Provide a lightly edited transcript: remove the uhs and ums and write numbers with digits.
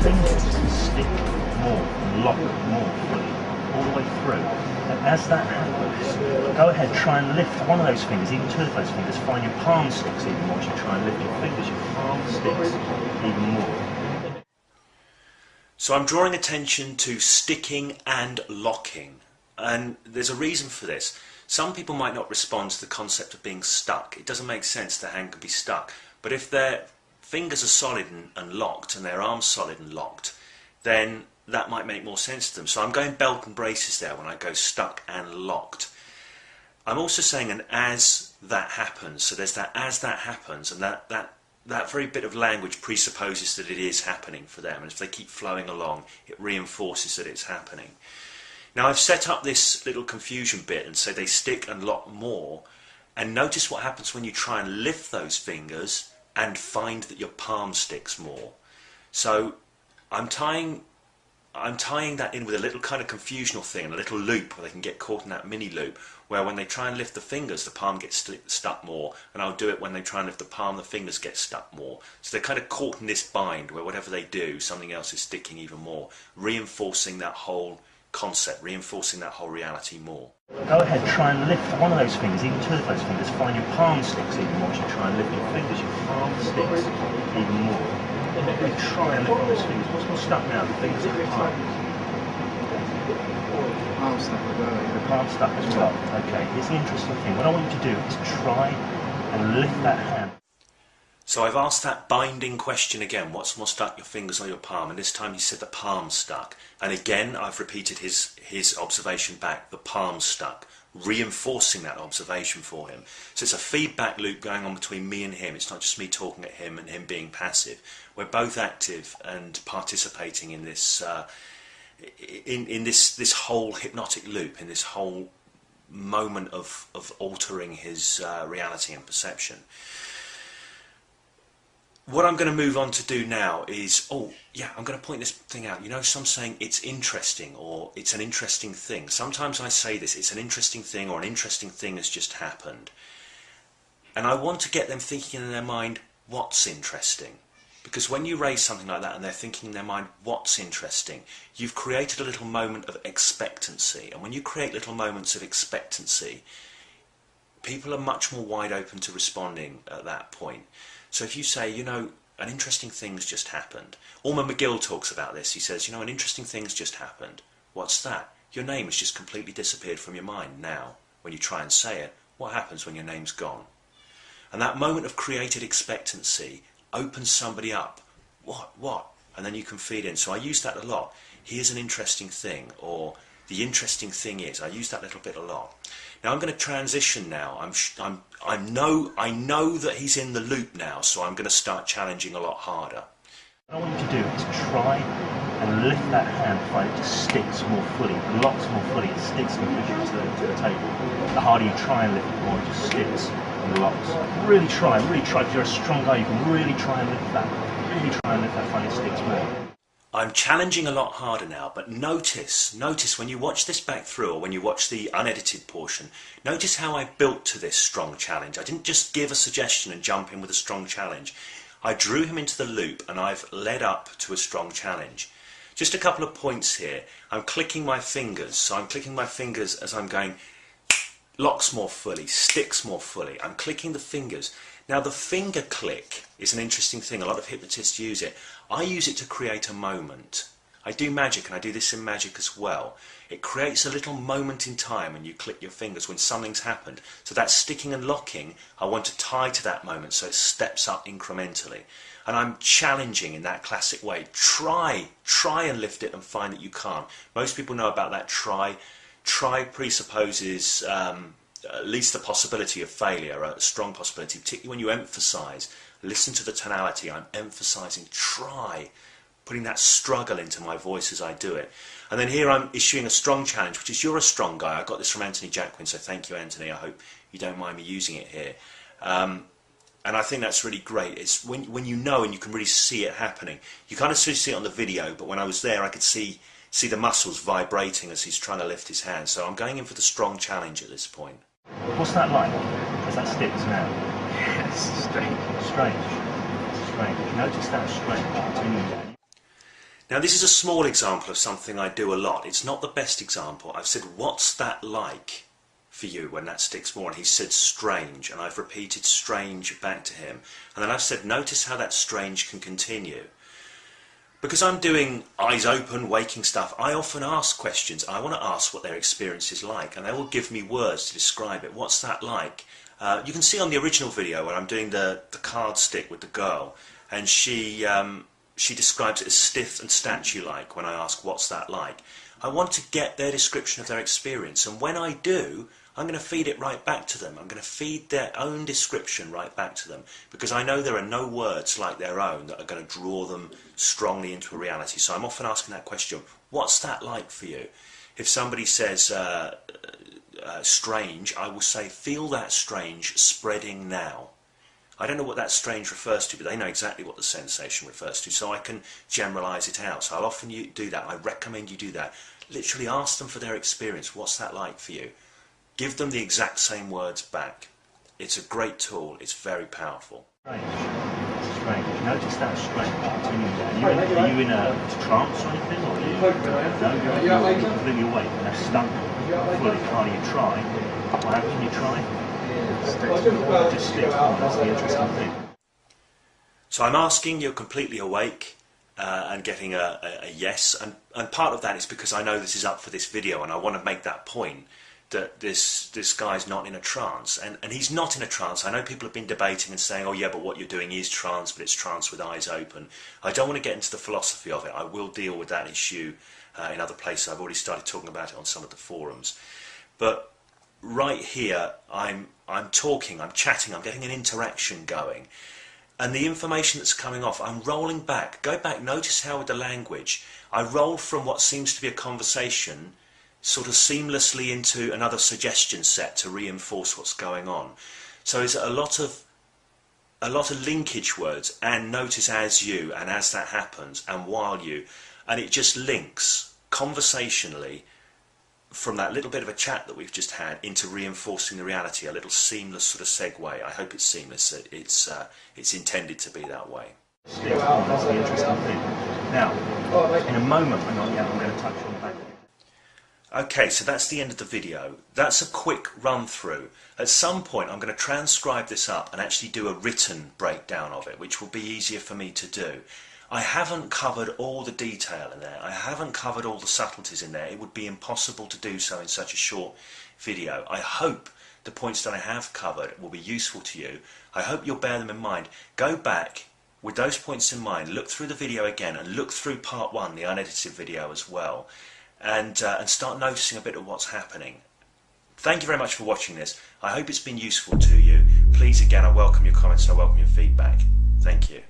fingers stick more and lock more fully all the way through. And as that happens, go ahead, try and lift one of those fingers, even two of those fingers. Find your palm sticks even more as you try and lift your fingers, your palm sticks even more. So I'm drawing attention to sticking and locking, and there's a reason for this. Some people might not respond to the concept of being stuck. It doesn't make sense the hand could be stuck, but if their fingers are solid and locked and their arms solid and locked, then that might make more sense to them. So I'm going belt and braces there when I go stuck and locked. I'm also saying an as that happens, so there's that as that happens, and that very bit of language presupposes that it is happening for them, and if they keep flowing along, it reinforces that it's happening. Now I've set up this little confusion bit and say they stick and lock more, and notice what happens when you try and lift those fingers and find that your palm sticks more. So I'm tying that in with a little kind of confusional thing, and a little loop where they can get caught in that mini loop, where when they try and lift the fingers, the palm gets stuck more, and I'll do it when they try and lift the palm, the fingers get stuck more. So they're kind of caught in this bind where whatever they do, something else is sticking even more, reinforcing that whole concept, reinforcing that whole reality more. Go ahead, try and lift one of those fingers, even two of those fingers. Find your palm sticks even more as you try and lift your fingers, your palm sticks even more. Really try and lift those fingers. What's more stuck now? The fingers or the palm? Palm stuck as well. The palm stuck as well. Okay, here's the interesting thing. What I want you to do is try and lift that hand. So I've asked that binding question again. What's more stuck, your fingers or your palm? And this time he said the palm stuck. And again, I've repeated his observation back, the palm stuck, reinforcing that observation for him. So it's a feedback loop going on between me and him. It's not just me talking at him and him being passive. We're both active and participating in this in this whole hypnotic loop, in this whole moment of altering his reality and perception. What I'm going to move on to do now is, I'm going to point this thing out. You know, some saying it's interesting, or it's an interesting thing. Sometimes I say this, it's an interesting thing, or an interesting thing has just happened. And I want to get them thinking in their mind, what's interesting? Because when you raise something like that and they're thinking in their mind, what's interesting? You've created a little moment of expectancy. And when you create little moments of expectancy, people are much more wide open to responding at that point. So if you say, you know, an interesting thing's just happened. Orman McGill talks about this. He says, you know, an interesting thing's just happened. What's that? Your name has just completely disappeared from your mind now. When you try and say it, what happens when your name's gone? And that moment of created expectancy opens somebody up. What? And then you can feed in. So I use that a lot. Here's an interesting thing, or the interesting thing is. I use that little bit a lot. Now I'm going to transition now. I know that he's in the loop now, so I'm going to start challenging a lot harder. What I want you to do is try and lift that hand, find it just sticks more fully, locks more fully, it sticks and pushes to the table. The harder you try and lift it more, it just sticks and locks. Really try. If you're a strong guy, you can really try and lift that. Really try and lift that, find it sticks more. I'm challenging a lot harder now, but notice when you watch this back through, or when you watch the unedited portion, notice how I built to this strong challenge. I didn't just give a suggestion and jump in with a strong challenge. I drew him into the loop and I've led up to a strong challenge. Just a couple of points here. I'm clicking my fingers, so I'm clicking my fingers as I'm going, locks more fully, sticks more fully. I'm clicking the fingers. Now the finger click is an interesting thing. A lot of hypnotists use it. I use it to create a moment. I do magic, and I do this in magic as well. It creates a little moment in time when you click your fingers when something's happened. So that sticking and locking, I want to tie to that moment so it steps up incrementally. And I'm challenging in that classic way. Try and lift it and find that you can't. Most people know about that try. Try presupposes at least the possibility of failure, a strong possibility, particularly when you emphasize. Listen to the tonality. I'm emphasizing try, putting that struggle into my voice as I do it. And then here I'm issuing a strong challenge, which is, you're a strong guy. I got this from Anthony Jacquin, so thank you, Anthony. I hope you don't mind me using it here. And I think that's really great. It's when you know and you can really see it happening. You kind of see it on the video, but when I was there I could see the muscles vibrating as he's trying to lift his hand. So I'm going in for the strong challenge at this point. What's that like? As that sticks now? Yes, strange. Strange. Notice that strange. Continue. Now this is a small example of something I do a lot. It's not the best example. I've said, what's that like for you when that sticks more? And he said strange, and I've repeated strange back to him. And then I've said, notice how that strange can continue. Because I'm doing eyes open, waking stuff, I often ask questions. I want to ask what their experience is like, and they will give me words to describe it. What's that like? You can see on the original video where I'm doing the card stick with the girl, and she describes it as stiff and statue-like when I ask what's that like. I want to get their description of their experience, and when I do, I'm going to feed it right back to them. I'm going to feed their own description right back to them, because I know there are no words like their own that are going to draw them strongly into a reality. So I'm often asking that question, what's that like for you? If somebody says strange, I will say, feel that strange spreading now. I don't know what that strange refers to, but they know exactly what the sensation refers to, so I can generalise it out. So I'll often do that. I recommend you do that. Literally ask them for their experience. What's that like for you? Give them the exact same words back. It's a great tool. It's very powerful. Strange. Notice that strange. Are you in a trance or anything? Or you're completely awake and that's stuck fully. Can't you try? How can you try? Just stick on. That's the interesting thing. So I'm asking, you're completely awake, and getting a yes. And part of that is because I know this is up for this video, and I want to make that point, that this guy's not in a trance, and he's not in a trance. I know people have been debating and saying, oh yeah, but what you're doing is trance, but it's trance with eyes open. I don't want to get into the philosophy of it. I will deal with that issue in other places. I've already started talking about it on some of the forums. But right here, I'm talking, I'm chatting, I'm getting an interaction going. And the information that's coming off, I'm rolling back. Go back, notice how with the language, I roll from what seems to be a conversation sort of seamlessly into another suggestion set to reinforce what's going on. So it's a lot of linkage words, and notice as you, and as that happens, and while you, and it just links conversationally from that little bit of a chat that we've just had into reinforcing the reality, a little seamless sort of segue. I hope it's seamless. It's intended to be that way. That's the interesting thing. Now, in a moment, I'm going to touch on that. Okay, so that's the end of the video. That's a quick run through. At some point I'm going to transcribe this up and actually do a written breakdown of it, which will be easier for me to do. I haven't covered all the detail in there. I haven't covered all the subtleties in there. It would be impossible to do so in such a short video. I hope the points that I have covered will be useful to you. I hope you'll bear them in mind. Go back with those points in mind, look through the video again, and look through part 1, the unedited video as well. And start noticing a bit of what's happening. Thank you very much for watching this. I hope it's been useful to you. Please, again, I welcome your comments and I welcome your feedback. Thank you.